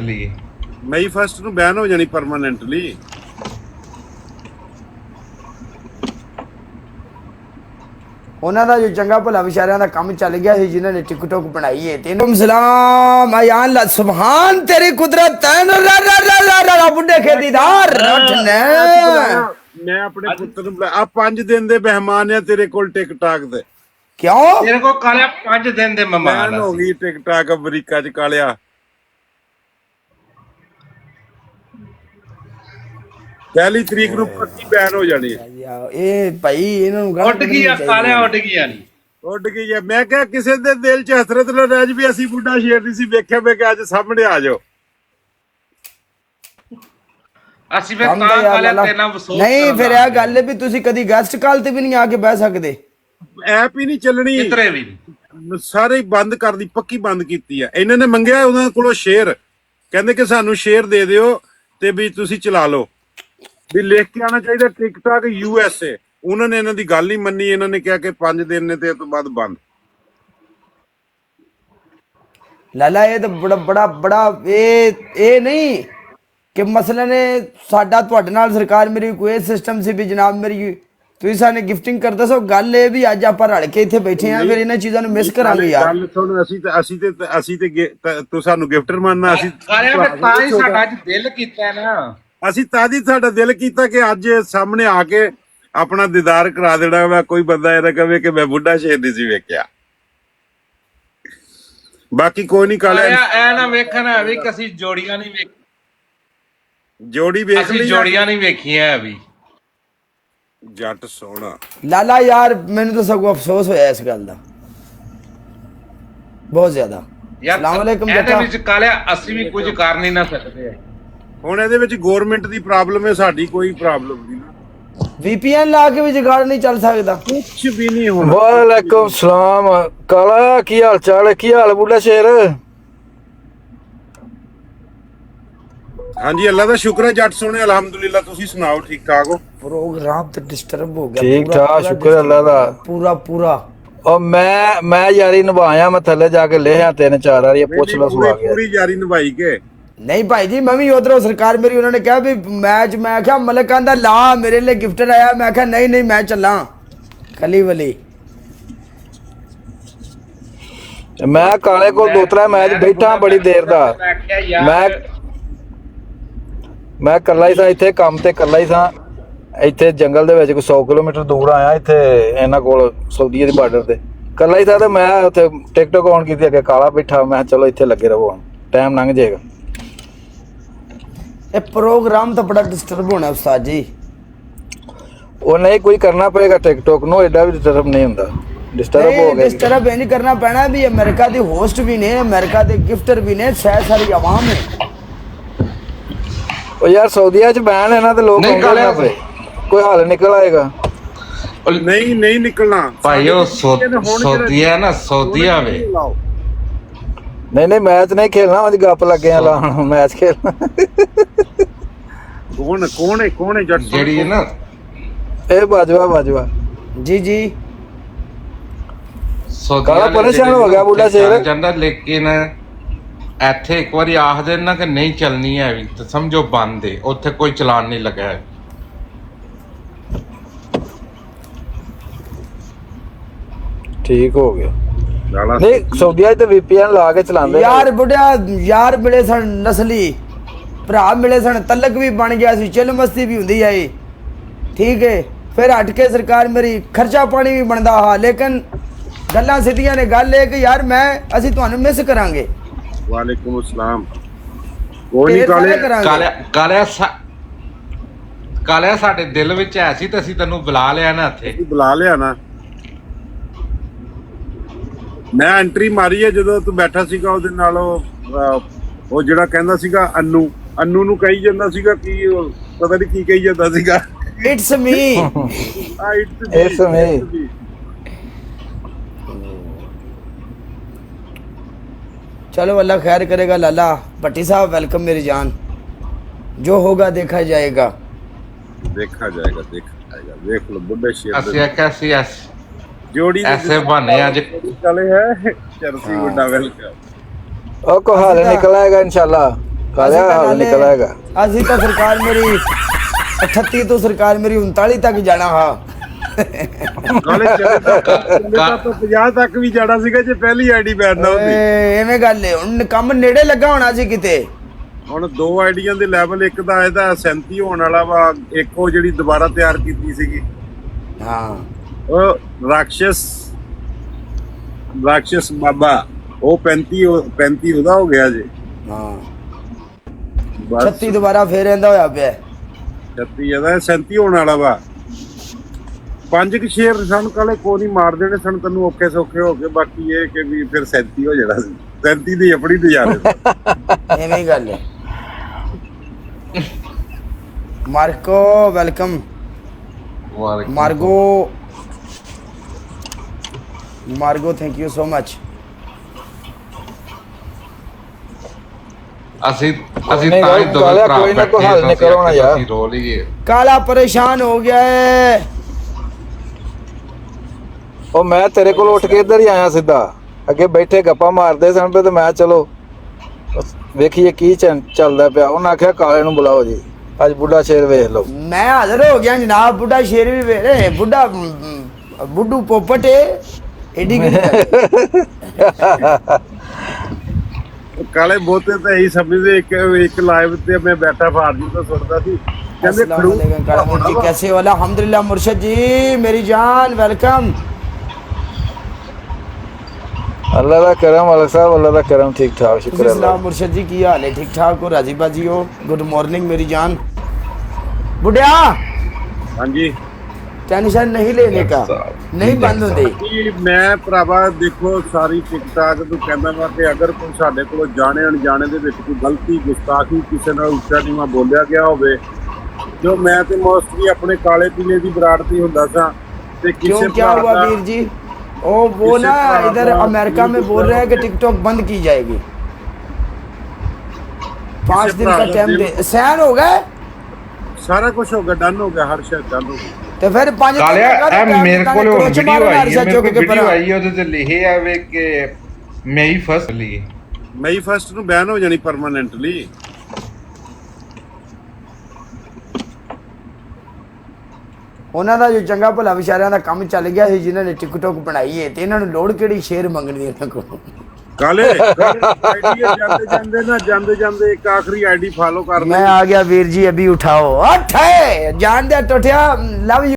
ਲਈ ਮਈ 1 ਨੂੰ ਬੈਨ ਹੋ ਜਾਣੀ ਪਰਮਾਨੈਂਟਲੀ। ਉਹਨਾਂ ਦਾ ਜੋ ਚੰਗਾ ਭਲਾ ਵਿਚਾਰਿਆਂ ਦਾ ਕੰਮ ਚੱਲ ਗਿਆ ਸੀ ਜਿਨ੍ਹਾਂ ਨੇ ਟਿਕਟੋਕ ਬਣਾਈ ਹੈ। ਤੈਨੂੰ ਸਲਾਮ ਆਇਆ ਅੱਲਾ ਸੁਭਾਨ ਤੇਰੀ ਕੁਦਰਤ ਤੈਨ ਬੁੱਢੇ ਖੇਤੀਦਾਰ ਮੈਂ ਆਪਣੇ ਪੁੱਤਰ ਨੂੰ ਆ 5 ਦਿਨ ਦੇ ਮਹਿਮਾਨ ਆ ਤੇਰੇ ਕੋਲ ਟਿਕਟਾਕ ਦੇ। ਕਿਉਂ ਤੇਰੇ ਕੋਲ ਕਾਲਿਆ 5 ਦਿਨ ਦੇ ਮਹਿਮਾਨ ਹੋ ਗਈ ਟਿਕਟਾਕ ਅਮਰੀਕਾ ਚ ਕਾਲਿਆ। ਪਹਿਲੀ ਤਰੀਕ ਨੂੰ ਪੱਕੀ ਬੈਨ ਹੋ ਜਾਣੀ ਹੈ। ਇਹ ਭਾਈ ਇਹਨਾਂ ਨੂੰ ਉੱਡ ਗਈ ਆ ਕਾਲਿਆ, ਉੱਡ ਗਈ ਆ ਨਹੀਂ ਉੱਡ ਗਈ ਆ। ਮੈਂ ਕਿਹਾ ਕਿਸੇ ਦੇ ਦਿਲ ਚ ਹਸਰਤ ਨਾ ਰਹਿ ਵੀ ਅਸੀਂ ਬੁੱਢਾ ਸ਼ੇਰ ਨਹੀਂ ਸੀ ਵੇਖਿਆ। ਮੈਂ ਕਿਹਾ ਅੱਜ ਸਾਹਮਣੇ ਆ ਜਾਓ। ਅਸੀਂ ਫਿਰ ਤਾਂ ਕਾਲਿਆ ਤੇਰੇ ਨਾਲ ਅਫਸੋਸ ਨਹੀਂ ਫਿਰ ਇਹ ਗੱਲ ਹੈ ਵੀ ਤੁਸੀਂ ਕਦੀ ਗੈਸਟ ਕਾਲ ਤੇ ਵੀ ਨਹੀਂ ਆ ਕੇ ਬਹਿ ਸਕਦੇ। ਐਪ ਹੀ ਨਹੀਂ ਚੱਲਣੀ, ਕਿਤਰੇ ਵੀ ਸਾਰੇ ਬੰਦ ਕਰਦੀ, ਪੱਕੀ ਬੰਦ ਕੀਤੀ ਆ। ਇਹਨਾਂ ਨੇ ਮੰਗਿਆ ਉਹਨਾਂ ਕੋਲੋਂ ਸ਼ੇਅਰ, ਕਹਿੰਦੇ ਕਿ ਸਾਨੂੰ ਸ਼ੇਅਰ ਦੇ ਦਿਓ ਤੇ ਵੀ ਤੁਸੀਂ ਚਲਾ ਲਓ, ਵੀ ਲਿਖ ਕੇ ਆਉਣਾ ਚਾਹੀਦਾ ਟਿਕਟਾਕ USA। ਉਹਨਾਂ ਨੇ ਇਹਨਾਂ ਦੀ ਗੱਲ ਨਹੀਂ ਮੰਨੀ। ਇਹਨਾਂ ਨੇ ਕਿਹਾ ਕਿ 5 ਦਿਨ ਨੇ ਤੇ ਇਸ ਤੋਂ ਬਾਅਦ ਬੰਦ। ਲਾਲਾ ਇਹ ਤਾਂ ਬੜਾ ਇਹ ਨਹੀਂ ਕਿ ਮਸਲੇ ਨੇ ਸਾਡਾ ਤੁਹਾਡੇ ਨਾਲ ਸਰਕਾਰ ਮੇਰੀ ਕੋਈ ਸਿਸਟਮ ਸੀ ਵੀ ਜਨਾਬ ਮੇਰੀ ਤੁਸੀਂ ਸਾਨੂੰ ਗਿਫਟਿੰਗ ਕਰਦੇ ਸੋ। ਗੱਲ ਇਹ ਵੀ ਅੱਜ ਆਪਾਂ ਰਲ ਕੇ ਇੱਥੇ ਬੈਠੇ ਆ, ਫਿਰ ਇਹਨਾਂ ਚੀਜ਼ਾਂ ਨੂੰ ਮਿਸ ਕਰਾਂਗੇ ਯਾਰ। ਗੱਲ ਸੁਣ, ਅਸੀਂ ਤੇ ਤੂੰ ਸਾਨੂੰ ਗਿਫਟਰ ਮੰਨਣਾ। ਅਸੀਂ ਤਾਂ ਹੀ ਸਾਡਾ ਅੱਜ ਦਿਲ ਕੀਤਾ ਨਾ, ਅਸੀਂ ਤਾਂ ਹੀ ਸਾਡਾ ਦਿਲ ਕੀਤਾ ਕਿ ਅੱਜ ਸਾਹਮਣੇ ਆ ਕੇ ਆਪਣਾ ਦੀਦਾਰ ਕਰਾ ਦੇਣਾ ਵਾ। ਕੋਈ ਬੰਦਾ ਇਹ ਨਾ ਕਵੇ ਕਿ ਮੈਂ ਬੁੱਢਾ ਸ਼ੇਰ ਨਹੀਂ ਸੀ ਵੇਖਿਆ। ਬਾਕੀ ਕੋਈ ਨਹੀਂ ਕਾਲਿਆ ਐ ਨਾ ਵੇਖਣਾ ਵੀ ਕਿ ਅਸੀਂ ਜੋੜੀਆਂ ਨਹੀਂ ਵੇਖ ਜੋੜੀ ਵੇਖ ਅਸੀਂ ਲਈ, ਜੋੜੀਆਂ ਨਹੀਂ ਵੇਖੀਆਂ ਵੀ। ਜੱਟ ਸੋਹਣਾ ਲਾਲਾ ਯਾਰ ਮੈਨੂੰ ਤਾਂ ਸਗੋਂ ਅਫਸੋਸ ਹੋਇਆ ਇਸ ਗੱਲ ਦਾ ਬਹੁਤ ਜ਼ਿਆਦਾ। ਯਾਰ ਇਹਦੇ ਵਿੱਚ ਕਾਲਿਆ ਅਸੀਂ ਵੀ ਕੁਝ ਕਰ ਨਹੀਂ ਨਾ ਸਕਦੇ। ਹੁਣ ਇਹਦੇ ਵਿੱਚ ਗਵਰਨਮੈਂਟ ਦੀ ਪ੍ਰੋਬਲਮ ਹੈ, ਸਾਡੀ ਕੋਈ ਪ੍ਰੋਬਲਮ ਨਹੀਂ। VPN ਲਾ ਕੇ ਵੀ ਜੁਗਾੜ ਨਹੀਂ ਚੱਲ ਸਕਦਾ, ਕੁਛ ਵੀ ਨਹੀਂ ਹੋਣਾ। ਵਾਲੇਕੁਮ ਸਲਾਮ ਕਾਲਾ, ਕੀ ਹਾਲ ਚਾਲ ਹੈ? ਕੀ ਹਾਲ ਬੁੱਢਾ ਸ਼ੇਰ? ਹਾਂਜੀ ਅੱਲਾ ਦਾ ਸ਼ੁਕਰ ਹੈ ਜੱਟ ਸੋਹਣੇ, ਅਲਹਮਦੁਲਿਲਾ। ਤੁਸੀਂ ਸੁਣਾਓ ਠੀਕ ਠਾਕ ਹੋ? ਪ੍ਰੋਗਰਾਮ ਤੇ ਡਿਸਟਰਬ ਹੋ ਗਿਆ। ਠੀਕ ਠਾਕ, ਸ਼ੁਕਰ ਅੱਲਾ ਦਾ ਪੂਰਾ ਉਹ ਮੈਂ ਯਾਰੀ ਨਿਭਾਇਆ। ਮੈਂ ਥੱਲੇ ਜਾ ਕੇ ਲਿਆ 3-4 ਵਾਰੀ, ਪੁੱਛ ਲੋ ਸੁਆ ਗਿਆ। ਪੂਰੀ ਯਾਰੀ ਨਿਭਾਈ ਕੇ ਨਹੀਂ ਭਾਈ ਜੀ ਮੈਂ ਵੀ ਉਧਰੋਂ ਸਰਕਾਰ ਮੇਰੀ ਉਹਨਾਂ ਨੇ ਕਿਹਾ ਵੀ ਮੈਚ, ਮੈਂ ਕਿਹਾ ਮਲਕ ਕਹਿੰਦਾ ਲਾ ਮੇਰੇ ਲਈ ਗਿਫਟਰ ਆਇਆ। ਮੈਂ ਕਿਹਾ ਨਹੀਂ ਮੈਂ ਚੱਲਾਂ ਕਲੀ ਵਲੀ। ਮੈਂ ਕਾਲੇ ਕੋਲ 2-3 ਮੈਚ ਬੈਠਾ ਬੜੀ ਦੇਰ ਦਾ। ਮੈਂ ਕੱਲਾ ਹੀ ਸਾਂ ਇੱਥੇ ਕੰਮ ਤੇ, ਕੱਲਾ ਹੀ ਸਾਂ ਇੱਥੇ ਜੰਗਲ ਦੇ ਵਿੱਚ ਕੋਈ 100 ਕਿਲੋਮੀਟਰ ਦੂਰ ਆਇਆ ਇੱਥੇ ਇਹਨਾਂ ਕੋਲ ਸਾਊਦੀ ਦੇ ਬਾਰਡਰ ਤੇ। ਕੱਲਾ ਹੀ ਸਾਂ ਤੇ ਮੈਂ ਉੱਥੇ ਟਿਕਟੋਕ ਆਨ ਕੀਤੀ, ਅੱਗੇ ਕਾਲਾ ਬੈਠਾ। ਮੈਂ ਚਲੋ ਇੱਥੇ ਲੱਗੇ ਰਹੋ, ਟਾਈਮ ਲੰਘ ਜਾਏਗਾ। ਇਹ ਪ੍ਰੋਗਰਾਮ ਤਾਂ ਬੜਾ ਡਿਸਟਰਬ ਹੋਣਾ ਉਸਤਾਦ ਜੀ। ਉਹ ਨਹੀਂ ਕੋਈ ਕਰਨਾ ਪਏਗਾ ਟਿਕਟੋਕ ਨੂੰ, ਐਡਾ ਵੀ ਡਿਸਟਰਬ ਨਹੀਂ ਹੁੰਦਾ। ਡਿਸਟਰਬ ਹੋ ਗਿਆ, ਡਿਸਟਰਬ ਇਹ ਨਹੀਂ ਕਰਨਾ ਪੈਣਾ ਵੀ ਅਮਰੀਕਾ ਦੇ ਹੋਸਟ ਵੀ ਨੇ, ਅਮਰੀਕਾ ਦੇ ਗਿਫਟਰ ਵੀ ਨੇ, ਸਾਰੀ ਆਵਾਮ ਹੈ। ਉਹ ਯਾਰ ਸਾਊਦੀਆ ਚ ਬੈਨ ਹੈ ਨਾ ਤੇ ਲੋਕ ਆਉਂਦੇ, ਕੋਈ ਹੱਲ ਨਿਕਲ ਆਏਗਾ। ਨਹੀਂ ਨਿਕਲਣਾ ਭਾਈ। ਉਹ ਸੌਦੀਆ ਨਾ, ਸੌਦੀਆ ਵੇ। ਨਹੀਂ ਮੈਚ ਨਹੀਂ ਖੇਲਣਾ, ਉਹਦੀ ਗੱਪ ਲੱਗੇ ਆ ਲਾਉਣ। ਮੈਚ ਖੇਲਣਾ ਕੌਣ ਹੈ ਜੱਟ ਜਿਹੜੀ ਨਾ ਇਹ ਬਾਜਵਾ ਜੀ ਕਾਲਾ ਪਰੇਸ਼ਾਨ ਹੋ ਗਿਆ ਬੁੱਢਾ ਸ਼ੇਰ ਜਾਂਦਾ। ਲੇਕਿਨ ਇੱਥੇ ਇੱਕ ਵਾਰੀ ਆਖ ਦੇਣਾ ਕਿ ਨਹੀਂ ਚੱਲਣੀ ਹੈ ਵੀ ਤੇ ਸਮਝੋ ਬੰਦ ਹੈ, ਉੱਥੇ ਕੋਈ ਚਲਾਨ ਨਹੀਂ ਲੱਗਾ ਹੈ। ਠੀਕ ਹੋ ਗਿਆ। ਨਹੀਂ ਸਾਊਦੀਆ ਚ ਤੇ VPN ਲਾ ਕੇ ਚਲਾਉਂਦੇ ਯਾਰ ਬੁੱਢਿਆ ਯਾਰ ਮਿਲੇ ਸਨ, ਨਸਲੀ ਭਰਾ ਮਿਲੇ ਸਨ, ਤਲਕ ਵੀ ਬਣ ਗਿਆ ਸੀ, ਚਿਲ ਮਸਤੀ ਵੀ ਹੁੰਦੀ ਆਈ। ਠੀਕ ਹੈ, ਫਿਰ ਹਟ ਕੇ ਸਰਕਾਰ ਮੇਰੀ ਖਰਚਾ ਪਾਣੀ ਵੀ ਬਣਦਾ ਹਾਂ। ਲੇਕਿਨ ਗੱਲਾਂ ਸਿੱਧੀਆਂ ਨੇ। ਗੱਲ ਇਹ ਕਿ ਯਾਰ ਅਸੀਂ ਤੁਹਾਨੂੰ ਮਿਸ ਕਰਾਂਗੇ। ਵਾਲੇਕੁਮ ਅਸਲਾਮ। ਕੋਈ ਨਹੀਂ ਕਾਲਿਆ ਸਾਡੇ ਦਿਲ ਵਿੱਚ ਹੈ ਸੀ ਤੇ ਅਸੀਂ ਤੈਨੂੰ ਬੁਲਾ ਲਿਆ ਨਾ। ਇੱਥੇ ਬੁਲਾ ਲਿਆ ਨਾ, ਮੈਂ ਐਂਟਰੀ ਮਾਰੀ ਹੈ ਜਦੋਂ ਤੂੰ ਬੈਠਾ ਸੀਗਾ ਉਹਦੇ ਨਾਲ। ਉਹ ਜਿਹੜਾ ਕਹਿੰਦਾ ਸੀਗਾ ਅੰਨੂ ਨੂੰ ਕਹੀ ਜਾਂਦਾ ਸੀਗਾ ਕਿ ਪਤਾ ਨਹੀਂ ਕੀ ਕਹੀ ਜਾਂਦਾ ਸੀਗਾ। ਇਟਸ ਮੀ ਇਟਸ ਮੀ। चलो अल्लाह खैर करेगा। लाला भट्टी साहब वेलकम मेरी जान। जो होगा देखा जाएगा। देख लो बुढ़े शेर जोड़ी ऐसे बने आज चले है चरसी बुढ़ा वेलकम। ओ को हाल निकल आएगा इंशाल्लाह। ਕਾਲਿਆ ਹਾਲ ਨਿਕਲ ਆਏਗਾ। ਅਸੀਂ ਤਾਂ ਸਰਕਾਰ ਮੇਰੀ 38 ਤੋਂ ਸਰਕਾਰ ਮੇਰੀ 39 ਤੱਕ ਜਾਣਾ ਹਾਂ। ਕਾਲੇ ਚੱਲੇ ਤਾਂ 50 ਤੱਕ ਵੀ ਜਾਣਾ ਸੀਗਾ ਜੇ ਪਹਿਲੀ ਆਈਡੀ ਬੈਨ ਨਾ ਹੁੰਦੀ। ਐਵੇਂ ਗੱਲ ਹੈ, ਹੁਣ ਕੰਮ ਨੇੜੇ ਲੱਗਾ ਹੋਣਾ ਸੀ ਕਿਤੇ। ਹੁਣ 2 ਆਈਡੀਆਂ ਦੇ ਲੈਵਲ, ਇੱਕ ਦਾ ਇਹਦਾ 37 ਹੋਣ ਵਾਲਾ ਵਾ, ਇੱਕ ਉਹ ਜਿਹੜੀ ਦੁਬਾਰਾ ਤਿਆਰ ਕੀਤੀ ਸੀਗੀ ਹਾਂ ਉਹ ਰਾਕਸ਼ਸ ਬਾਬਾ, ਉਹ 35 ਉਹਦਾ ਹੋ ਗਿਆ ਜੇ। ਹਾਂ ਬਸ 36 ਦੁਬਾਰਾ ਫੇਰ ਇਹਦਾ ਹੋਇਆ ਪਿਆ। 36 ਇਹਦਾ 37 ਹੋਣ ਵਾਲਾ ਵਾ। 5 ਕੁ ਸ਼ੇਰ ਸਾਨੂੰ ਕਾਲੇ ਕੋਈ ਨਹੀਂ ਮਾਰ ਦੇਣੇ ਸਨ ਤੈਨੂੰ ਔਖੇ ਸੌਖੇ ਹੋ ਕੇ, ਬਾਕੀ ਇਹ ਕਿ ਵੀ ਫਿਰ 37 ਹੋ ਜਾਣਾ ਸੀ। 37 ਦੀ ਆਪਣੀ ਨਜ਼ਾਰੇ। ਐਵੇਂ ਹੀ ਗੱਲ ਹੈ। Marco welcome. Margo thank you so much. ਅਸੀਂ ਨਹੀਂ ਤਾਂ ਹੀ ਗੱਲ ਦੋਵੇਂ ਭਰਾ ਕੋਈ ਨਾ ਕੋਈ ਹੱਲ ਬੈਠੇ ਨਿਕਲੋ ਨਾ ਯਾਰ। ਅਸੀਂ ਰੋ ਲਈਏ। ਕਾਲਾ ਪਰੇਸ਼ਾਨ ਹੋ ਗਿਆ ਹੈ। ਉਹ ਮੈਂ ਤੇਰੇ ਕੋਲ ਉੱਠ ਕੇ ਇੱਧਰ ਹੀ ਆਇਆ ਸਿੱਧਾ, ਅੱਗੇ ਬੈਠੇ ਗੱਪਾਂ ਮਾਰਦੇ ਸਨ ਪਏ ਤੇ ਮੈਂ ਚਲੋ ਵੇਖੀਏ ਕੀ ਚੱਲਦਾ ਪਿਆ। ਉਹਨਾਂ ਆਖਿਆ ਕਾਲੇ ਨੂੰ ਬੁਲਾਓ ਜੀ, ਅੱਜ ਬੁੱਢਾ ਸ਼ੇਰ ਵੇਖ ਲਓ। ਮੈਂ ਹਾਜ਼ਰ ਹੋ ਗਿਆ ਜਨਾਬ। ਬੁੱਢਾ ਸ਼ੇਰ ਵੀ ਵੇਰੇ ਬੁੱਢੂ ਪੋਪਟ ਏਡੀ ਕਾਲੇ ਬਹੁਤੇ ਤਾਂ ਇਹੀ ਸਮਝਦੇ ਇੱਕ ਲਾਈਵ ਤੇ ਮੈਂ ਬੈਠਾ ਫਾਰਜੀ ਤੋਂ ਸੁਣਦਾ ਸੀ, ਕਹਿੰਦੇ कालामुर जी कैसे वाला अल्हम्दुलिल्लाह। मुर्शद जी मेरी जान वेलकम। ਅੱਲਾ ਦਾ ਕਰਮ ਅਲਗ ਸਾਹਿਬ, ਅੱਲਾ ਦਾ ਕਰਮ ਠੀਕ ਠਾਕ ਸ਼ੁਕਰ सलाम ਅੱਲਾ। मुर्शद जी की हाल है? ठीक ठाक हो? राजी बाजी हो? गुड मॉर्निंग मेरी जान। बुढ़िया ਹਾਂਜੀ टेंशन नहीं लेने का, नहीं बंद होती। ਕਿ ਮੈਂ ਭਰਾਵਾ ਦੇਖੋ ਸਾਰੀ ਟਿਕਟਾਕ ਨੂੰ ਕਹਿੰਦਾ ਵਾ ਕਿ ਅਗਰ ਕੋਈ ਸਾਡੇ ਕੋਲ ਜਾਣੇ ਅਣਜਾਣੇ ਦੇ ਵਿੱਚ ਕੋਈ ਗਲਤੀ ਗੁਸਤਾਖੀ ਕਿਸੇ ਨਾਲ ਉੱਚਾ ਨੀਵਾਂ ਬੋਲਿਆ ਗਿਆ ਹੋਵੇ, ਜੋ ਮੈਂ ਤੇ ਮੋਸਟਲੀ ਆਪਣੇ ਕਾਲੇ ਪੀਲੇ ਦੀ ਬਰਾੜ ਤੇ ਹੁੰਦਾ ਸਾਂ ਤੇ ਕਿਸੇ क्यों क्या हुआ वीर जी? वो ना इधर अमेरिका में बोल रहे हैं कि टिकटॉक बंद की जाएगी। 5 दिन का टाइम दे। सहन हो गए? ਸਾਰਾ ਕੁਝ ਹੋ ਗਿਆ, ਡਨ ਹੋ ਗਿਆ, ਹਰ ਸ਼ੈ ਡਨ ਹੋ ਗਿਆ। ਤੇ ਫਿਰ 5 ਕਾਲਿਆ ਇਹ ਮੇਰੇ ਕੋਲ ਵੀਡੀਓ ਆਈ ਹੈ, ਮੇਰੇ ਕੋਲ ਵੀਡੀਓ ਆਈ ਹੈ, ਉਹਦੇ ਤੇ ਲਿਖਿਆ ਵੇ ਕਿ ਮਈ ਫਸਟ ਲਈ ਮਈ 1 ਨੂੰ ਬੈਨ ਹੋ ਜਾਣੀ ਪਰਮਾਨੈਂਟਲੀ। ਉਹਨਾਂ ਦਾ ਜੋ ਚੰਗਾ ਭਲਾ ਵਿਚਾਰਿਆਂ ਦਾ ਕੰਮ ਚੱਲ ਗਿਆ ਸੀ, ਜਿਨ੍ਹਾਂ ਨੇ ਟਿਕਟੌਕ ਬਣਾਈ ਹੈ, ਤੇ ਇਹਨਾਂ ਨੂੰ ਲੋੜ ਕਿਹੜੀ ਸ਼ੇਰ ਮੰਗਣ ਦੀ ਇਹਨਾਂ ਕੋਲ। ਕਾਲੇ ਆਈਡੀ ਜਾਂਦੇ ਜਾਂਦੇ ਇੱਕ ਆਖਰੀ ਆਈਡੀ ਫਾਲੋ ਕਰ मैं आ गया वीर जी, अभी उठाओ। जान दे टोटिया, लव यू।